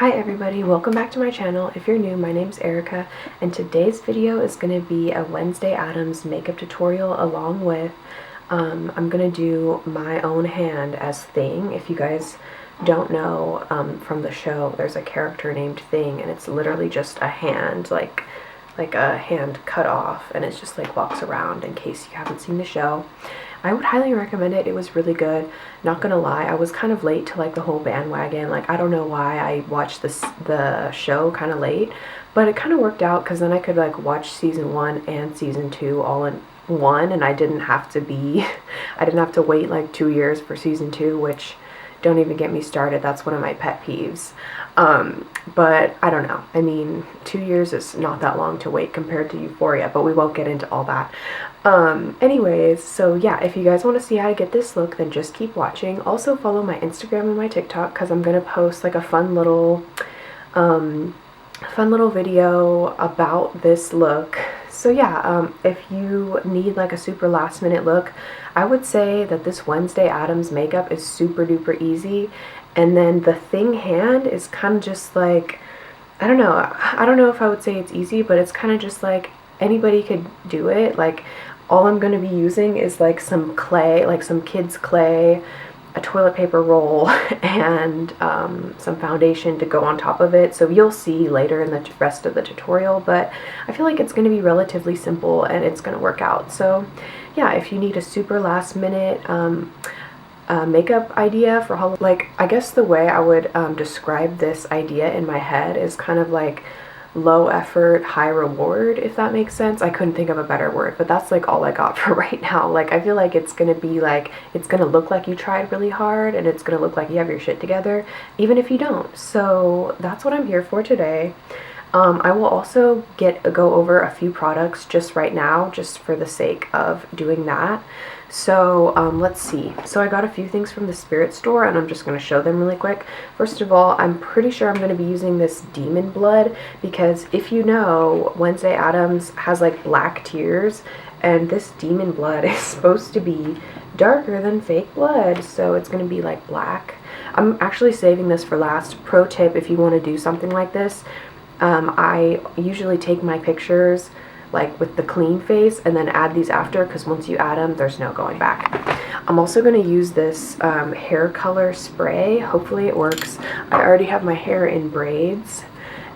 Hi everybody, welcome back to my channel. If you're new, my name's Erica, and today's video is going to be a Wednesday Addams makeup tutorial along with I'm going to do my own hand as Thing. If you guys don't know from the show, there's a character named Thing, and it's literally just a hand, like a hand cut off, and it's just like walks around, in case you haven't seen the show. I would highly recommend it. It was really good. Not gonna lie, I was kind of late to like the whole bandwagon. Like, I don't know why I watched the show kind of late, but it kind of worked out because then I could like watch season 1 and season 2 all in one, and I didn't have to wait like 2 years for season 2, which don't even get me started. That's one of my pet peeves. But I don't know. I mean, 2 years is not that long to wait compared to Euphoria, but we won't get into all that. Anyways, so yeah, if you guys want to see how to get this look, then just keep watching. Also follow my Instagram and my TikTok, because I'm gonna post like a fun little video about this look. So yeah, if you need like a super last minute look, I would say that this Wednesday Addams makeup is super duper easy. And then the Thing hand is kind of just like, I don't know if I would say it's easy, but it's kind of just like anybody could do it. Like, all I'm going to be using is like some clay, like some kids clay, a toilet paper roll, and some foundation to go on top of it. So you'll see later in the rest of the tutorial, but I feel like it's going to be relatively simple and it's going to work out. So yeah, if you need a super last minute makeup idea for Halloween, like, I guess the way I would describe this idea in my head is kind of like low effort, high reward, if that makes sense. I couldn't think of a better word, but that's like all I got for right now. Like, I feel like it's gonna be like, it's gonna look like you tried really hard, and it's gonna look like you have your shit together, even if you don't. So that's what I'm here for today. I will also go over a few products just right now, just for the sake of doing that. So let's see. So I got a few things from the Spirit store, and I'm just going to show them really quick. First of all, I'm pretty sure I'm going to be using this Demon Blood, because if you know, Wednesday Addams has like black tears, and this Demon Blood is supposed to be darker than fake blood, so it's going to be like black. I'm actually saving this for last. Pro tip, if you want to do something like this, I usually take my pictures like with the clean face and then add these after, because once you add them, there's no going back. I'm also going to use this hair color spray. Hopefully it works. I already have my hair in braids,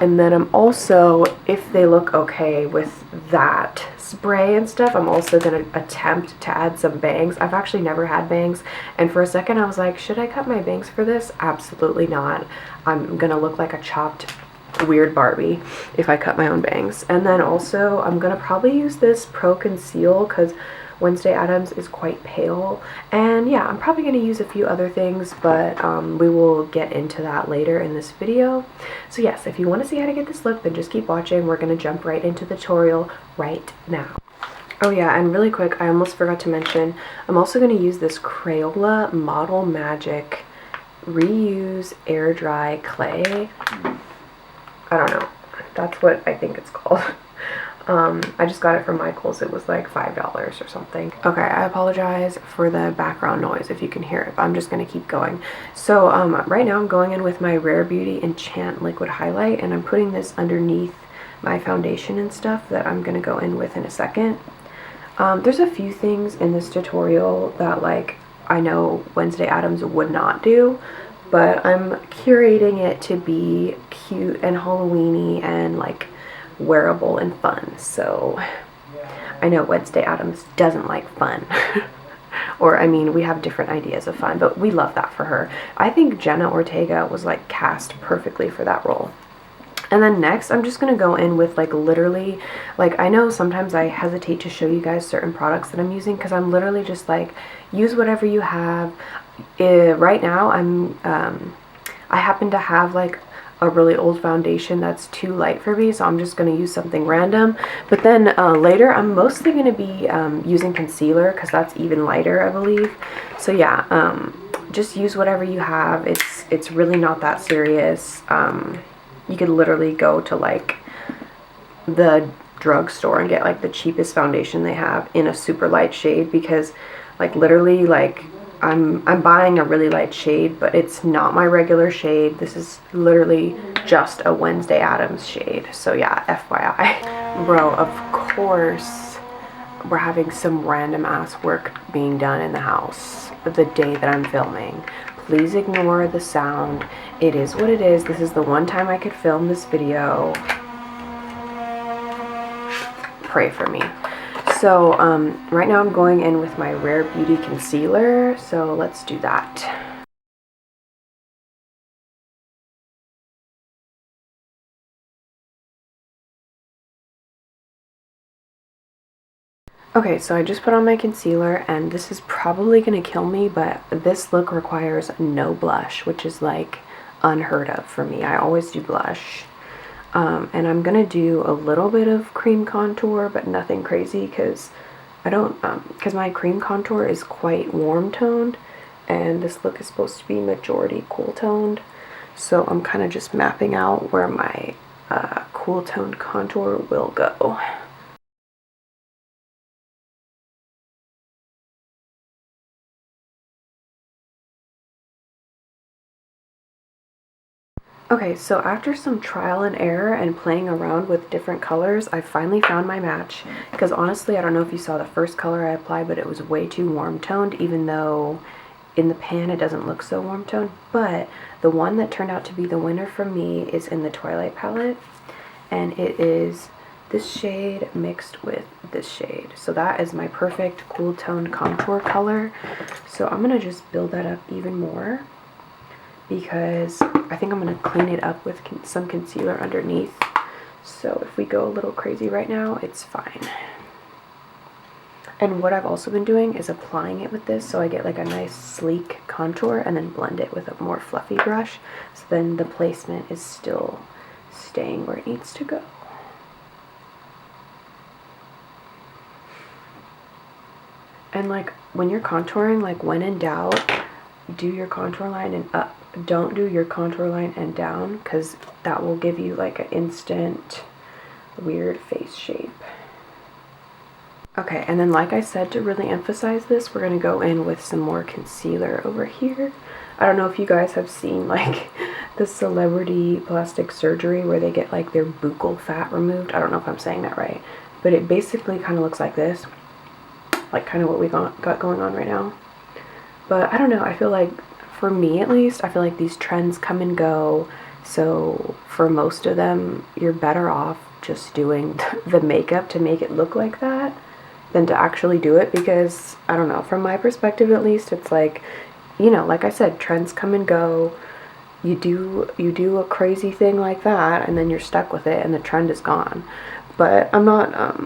and then I'm also, if they look okay with that spray and stuff, I'm also going to attempt to add some bangs. I've actually never had bangs, and for a second I was like, should I cut my bangs for this? Absolutely not. I'm going to look like a chopped weird Barbie if I cut my own bangs. And then also I'm gonna probably use this Pro Conceal, because Wednesday Addams is quite pale. And yeah, I'm probably gonna use a few other things, but we will get into that later in this video. So yes, if you want to see how to get this look, then just keep watching. We're gonna jump right into the tutorial right now. Oh yeah, and really quick, I almost forgot to mention, I'm also going to use this Crayola Model Magic Reuse Air Dry Clay. I don't know. That's what I think it's called. I just got it from Michael's. It was like $5 or something. Okay, I apologize for the background noise if you can hear it, but I'm just going to keep going. So right now I'm going in with my Rare Beauty Enchant Liquid Highlight, and I'm putting this underneath my foundation and stuff that I'm going to go in with in a second. There's a few things in this tutorial that, like, I know Wednesday Addams would not do, but I'm curating it to be cute and Halloween-y and like wearable and fun. So I know Wednesday Addams doesn't like fun. Or, I mean, we have different ideas of fun, but we love that for her. I think Jenna Ortega was like cast perfectly for that role. And then next, I'm just going to go in with like literally, like, I know sometimes I hesitate to show you guys certain products that I'm using, because I'm literally just like, use whatever you have. Right now, I happen to have like a really old foundation that's too light for me, so I'm just going to use something random. But then later, I'm mostly going to be using concealer, because that's even lighter, I believe. So yeah, just use whatever you have. It's really not that serious. You could literally go to like the drugstore and get like the cheapest foundation they have in a super light shade, because like literally like I'm buying a really light shade, but it's not my regular shade. This is literally just a Wednesday Addams shade. So yeah, FYI. Bro, of course we're having some random ass work being done in the house the day that I'm filming. Please ignore the sound. It is what it is. This is the one time I could film this video. Pray for me. So right now I'm going in with my Rare Beauty concealer, so let's do that. Okay, so I just put on my concealer, and this is probably gonna kill me, but this look requires no blush, which is like unheard of for me. I always do blush. And I'm gonna do a little bit of cream contour, but nothing crazy, because I don't, because my cream contour is quite warm toned, and this look is supposed to be majority cool toned. So I'm kind of just mapping out where my cool toned contour will go. Okay, so after some trial and error and playing around with different colors, I finally found my match. Because honestly, I don't know if you saw the first color I applied, but it was way too warm toned, even though in the pan it doesn't look so warm toned. But the one that turned out to be the winner for me is in the Twilight palette, and it is this shade mixed with this shade. So that is my perfect cool toned contour color. So I'm gonna just build that up even more, because I think I'm going to clean it up with some concealer underneath. So if we go a little crazy right now, it's fine. And what I've also been doing is applying it with this, so I get like a nice sleek contour, and then blend it with a more fluffy brush, so then the placement is still staying where it needs to go. And like when you're contouring, like when in doubt, do your contour line and up. Don't do your contour line and down, because that will give you like an instant weird face shape. Okay, and then like I said, to really emphasize this, we're gonna go in with some more concealer over here. I don't know if you guys have seen like the celebrity plastic surgery where they get like their buccal fat removed. I don't know if I'm saying that right, but it basically kind of looks like this, like kind of what we got going on right now. But I don't know, I feel like, for me at least, I feel like these trends come and go, so for most of them, you're better off just doing the makeup to make it look like that than to actually do it, because, I don't know, from my perspective at least, it's like, you know, like I said, trends come and go. You do a crazy thing like that, and then you're stuck with it, and the trend is gone. But I'm not,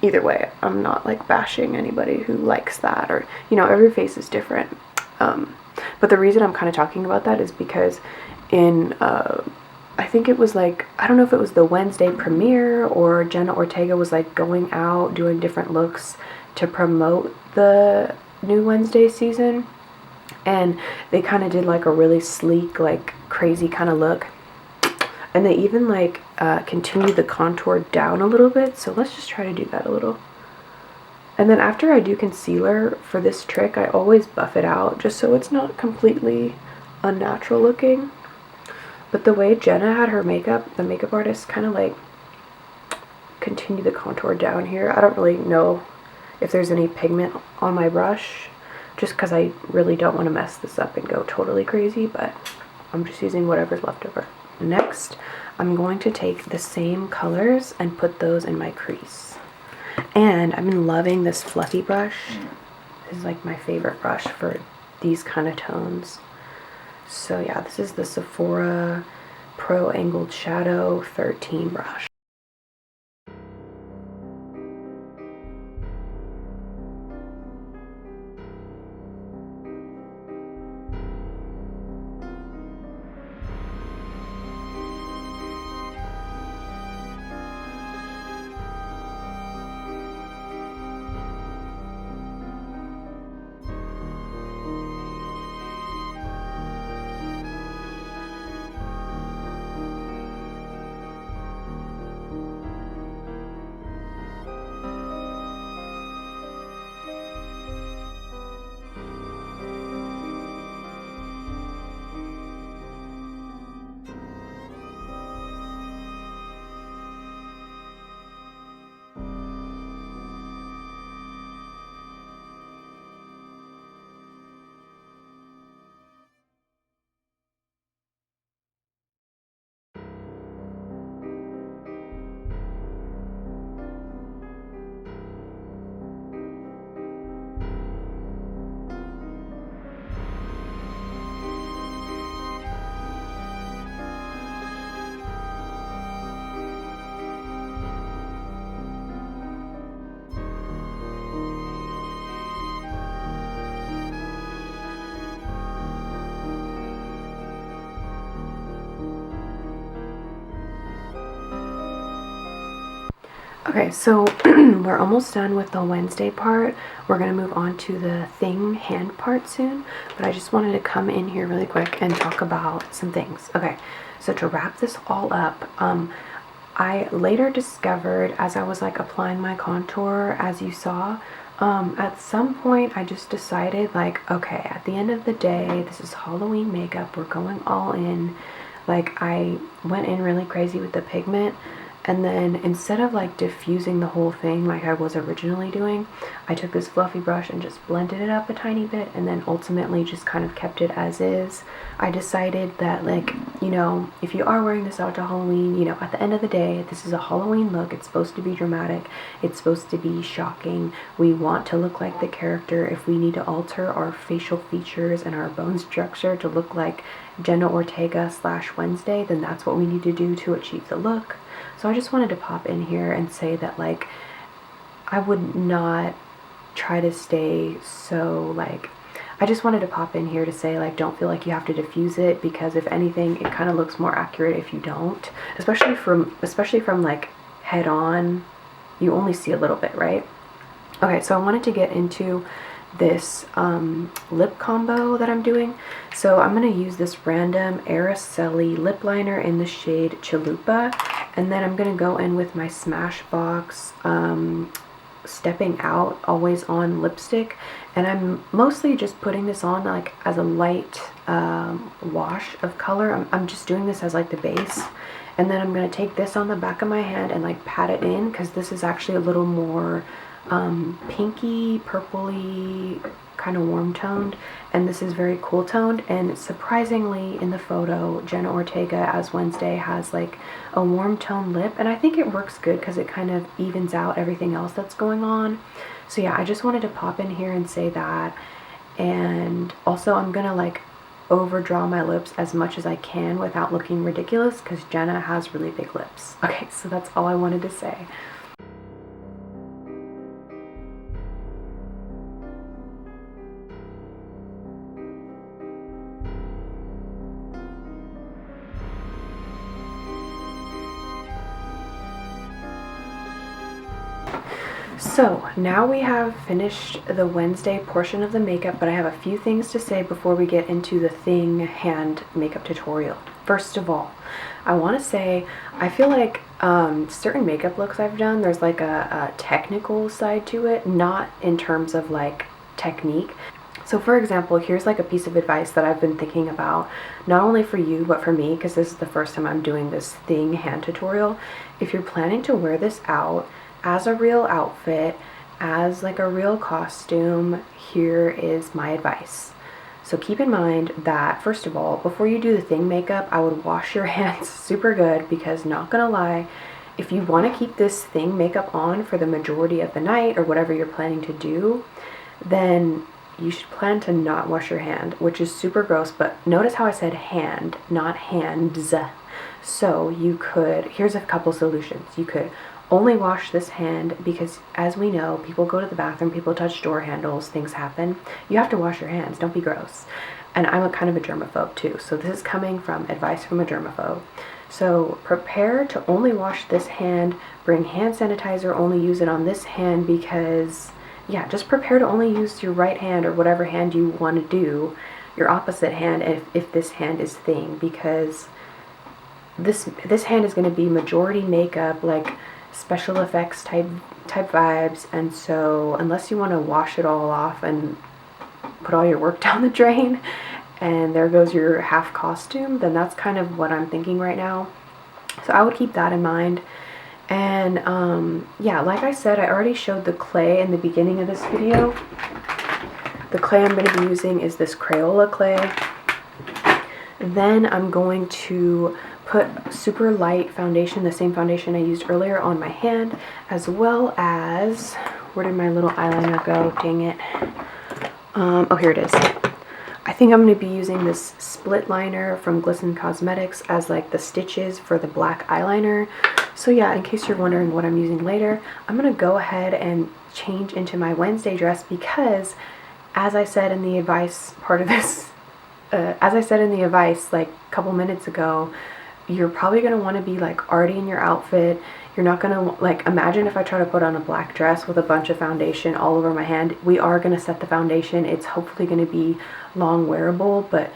either way, I'm not like bashing anybody who likes that, or, you know, every face is different. But the reason I'm kind of talking about that is because in, I think it was like, I don't know if it was the Wednesday premiere, or Jenna Ortega was like going out doing different looks to promote the new Wednesday season, and they kind of did like a really sleek, like crazy kind of look, and they even like continued the contour down a little bit. So let's just try to do that a little. And then after I do concealer for this trick, I always buff it out just so it's not completely unnatural looking. But the way Jenna had her makeup, the makeup artist kind of like continue the contour down here. I don't really know if there's any pigment on my brush, just because I really don't want to mess this up and go totally crazy, but I'm just using whatever's left over. Next, I'm going to take the same colors and put those in my crease. And I've been loving this fluffy brush. This is like my favorite brush for these kind of tones. So yeah, this is the Sephora Pro Angled Shadow 13 brush. Okay, so we're almost done with the Wednesday part. We're going to move on to the thing hand part soon, but I just wanted to come in here really quick and talk about some things. Okay, so to wrap this all up, I later discovered as I was like applying my contour, as you saw, at some point I just decided like, okay, at the end of the day, this is Halloween makeup, we're going all in. Like, I went in really crazy with the pigment, and then instead of like diffusing the whole thing like I was originally doing, I took this fluffy brush and just blended it up a tiny bit, and then ultimately just kind of kept it as is. I decided that, like, you know, if you are wearing this out to Halloween, you know, at the end of the day, this is a Halloween look. It's supposed to be dramatic. It's supposed to be shocking. We want to look like the character. If we need to alter our facial features and our bone structure to look like Jenna Ortega / Wednesday, then that's what we need to do to achieve the look. So I just wanted to pop in here and say that, like, I would not try to stay so, like, I just wanted to pop in here to say, like, don't feel like you have to diffuse it, because if anything, it kind of looks more accurate if you don't, especially from like head on. You only see a little bit, right? Okay, so I wanted to get into this lip combo that I'm doing. So I'm going to use this random Araceli lip liner in the shade Chalupa, and then I'm going to go in with my Smashbox Stepping Out Always On lipstick, and I'm mostly just putting this on like as a light wash of color. I'm just doing this as like the base, and then I'm going to take this on the back of my hand and like pat it in, because this is actually a little more pinky, purpley, kind of warm toned, and this is very cool toned. And surprisingly, in the photo, Jenna Ortega as Wednesday has like a warm toned lip, and I think it works good because it kind of evens out everything else that's going on. So yeah, I just wanted to pop in here and say that. And also, I'm gonna like overdraw my lips as much as I can without looking ridiculous, because Jenna has really big lips. Okay, so that's all I wanted to say. So now we have finished the Wednesday portion of the makeup, but I have a few things to say before we get into the thing hand makeup tutorial. First of all, I want to say I feel like certain makeup looks I've done, there's like a technical side to it, not in terms of like technique. So for example, here's like a piece of advice that I've been thinking about, not only for you, but for me, because this is the first time I'm doing this thing hand tutorial. If you're planning to wear this out as a real outfit, as like a real costume, here is my advice. So keep in mind that, first of all, before you do the thing makeup, I would wash your hands super good, because not gonna lie, if you want to keep this thing makeup on for the majority of the night or whatever you're planning to do, then you should plan to not wash your hand, which is super gross. But notice how I said hand, not hands. So you could, here's a couple solutions. You could only wash this hand, because as we know, people go to the bathroom, people touch door handles, things happen. You have to wash your hands, don't be gross. And I'm a kind of a germaphobe too, so this is coming from advice from a germaphobe. So prepare to only wash this hand, bring hand sanitizer, only use it on this hand, because yeah, just prepare to only use your right hand or whatever hand you want to do, your opposite hand if this hand is thing, because this hand is going to be majority makeup, like special effects type vibes. And so unless you want to wash it all off and put all your work down the drain and there goes your half costume, then that's kind of what I'm thinking right now. So I would keep that in mind. And yeah, like I said, I already showed the clay in the beginning of this video. The clay I'm going to be using is this Crayola clay. Then I'm going to put super light foundation, the same foundation I used earlier, on my hand, as well as, where did my little eyeliner go? Dang it. Oh, here it is. I think I'm going to be using this split liner from Glisten Cosmetics as like the stitches for the black eyeliner. So yeah, in case you're wondering what I'm using later, I'm going to go ahead and change into my Wednesday dress, because as I said in the advice part of this, as I said in the advice like a couple minutes ago, you're probably going to want to be like already in your outfit. You're not going to, like, imagine if I try to put on a black dress with a bunch of foundation all over my hand. We are going to set the foundation. It's hopefully going to be long wearable, but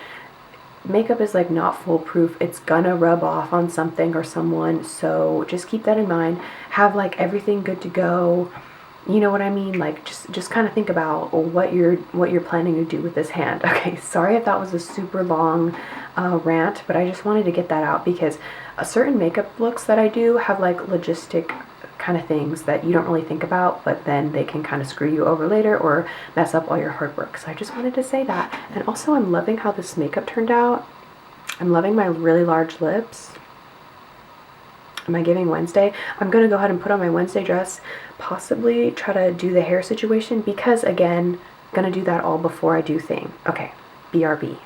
makeup is like not foolproof. It's gonna rub off on something or someone, so just keep that in mind. Have like everything good to go. You know what I mean? Like just kind of think about what you're planning to do with this hand. Okay, sorry if that was a super long rant, but I just wanted to get that out because certain makeup looks that I do have like logistic kind of things that you don't really think about, but then they can kind of screw you over later or mess up all your hard work. So I just wanted to say that. And also, I'm loving how this makeup turned out. I'm loving my really large lips. Am I giving Wednesday? I'm gonna go ahead and put on my Wednesday dress, possibly try to do the hair situation, because again, I'm gonna do that all before I do thing. Okay, BRB.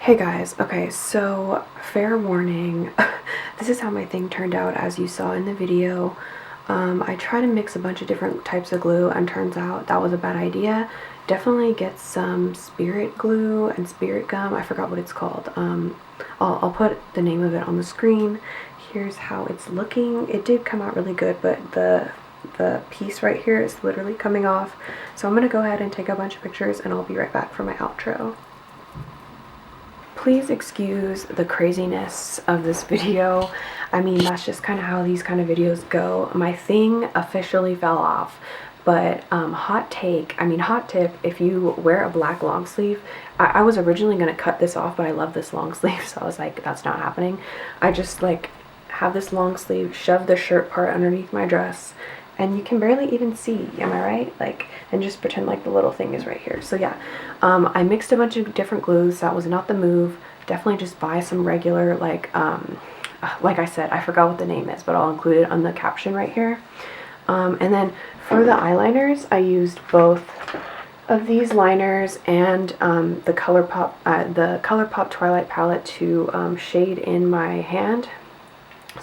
Hey guys, okay, so fair warning, this is how my thing turned out as you saw in the video. I tried to mix a bunch of different types of glue and turns out that was a bad idea. Definitely get some spirit glue and spirit gum, I forgot what it's called. I'll put the name of it on the screen. Here's how it's looking. It did come out really good, but the piece right here is literally coming off. So I'm gonna go ahead and take a bunch of pictures and I'll be right back for my outro. Please excuse the craziness of this video. I mean, that's just kind of how these kind of videos go. My thing officially fell off, but hot tip, if you wear a black long sleeve, I was originally going to cut this off, but I love this long sleeve, so I was like, that's not happening. I just like have this long sleeve, shove the shirt part underneath my dress, and you can barely even see, am I right? Like, and just pretend like the little thing is right here. So yeah, I mixed a bunch of different glues. That was not the move. Definitely just buy some regular, like I said, I forgot what the name is, but I'll include it on the caption right here. And then for the eyeliners, I used both of these liners and the ColourPop Twilight palette to shade in my hand.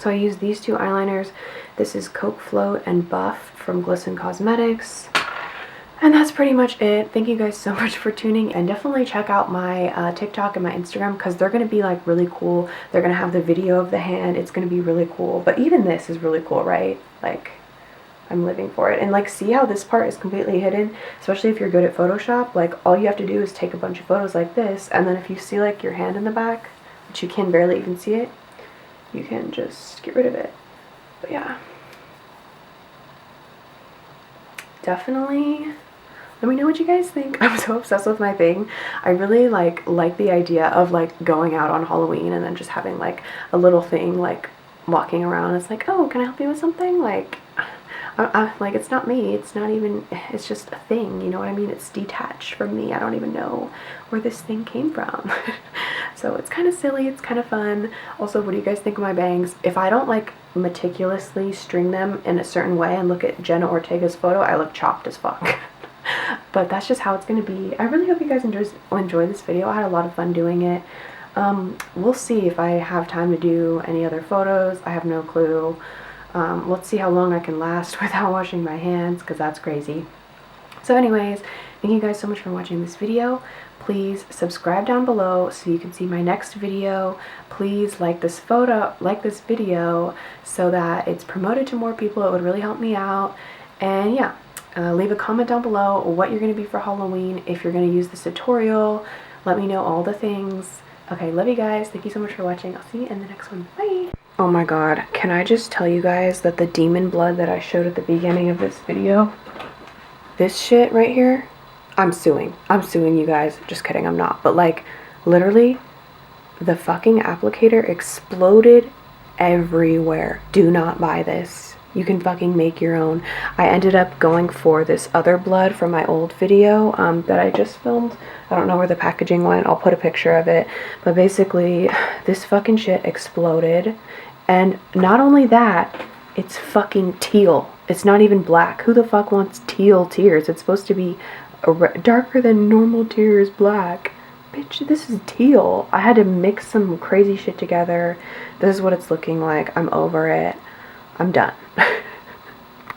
So I used these two eyeliners. This is Coke Float and Buff from Glisten Cosmetics. And that's pretty much it. Thank you guys so much for tuning, and definitely check out my TikTok and my Instagram because they're going to be like really cool. They're going to have the video of the hand. It's going to be really cool. But even this is really cool, right? Like, I'm living for it. And like, see how this part is completely hidden, especially if you're good at Photoshop. Like, all you have to do is take a bunch of photos like this, and then if you see like your hand in the back, which you can barely even see it, you can just get rid of it. But yeah, definitely let me know what you guys think. I'm so obsessed with my thing. I really like the idea of like going out on Halloween and then just having like a little thing like walking around. It's like, oh, can I help you with something? Like, like, it's not me. It's not even, it's just a thing. You know what I mean? It's detached from me. I don't even know where this thing came from. So it's kind of silly. It's kind of fun. Also, what do you guys think of my bangs? If I don't like meticulously string them in a certain way and look at Jenna Ortega's photo, I look chopped as fuck. But that's just how it's gonna be. I really hope you guys enjoy this video. I had a lot of fun doing it. We'll see if I have time to do any other photos. I have no clue. Let's see how long I can last without washing my hands, because that's crazy. So anyways, thank you guys so much for watching this video. Please subscribe down below so you can see my next video. Please like this video so that it's promoted to more people. It would really help me out. And yeah, leave a comment down below what you're going to be for Halloween. If you're going to use this tutorial, let me know all the things. Okay, love you guys. Thank you so much for watching. I'll see you in the next one. Bye! Oh my god, can I just tell you guys that the demon blood that I showed at the beginning of this video, this shit right here, I'm suing you guys. Just kidding, I'm not. But like, literally, the fucking applicator exploded everywhere. Do not buy this. You can fucking make your own. I ended up going for this other blood from my old video that I just filmed. I don't know where the packaging went. I'll put a picture of it. But basically, this fucking shit exploded. And not only that, it's fucking teal. It's not even black. Who the fuck wants teal tears? It's supposed to be darker than normal tears black. Bitch, this is teal. I had to mix some crazy shit together. This is what it's looking like. I'm over it. I'm done.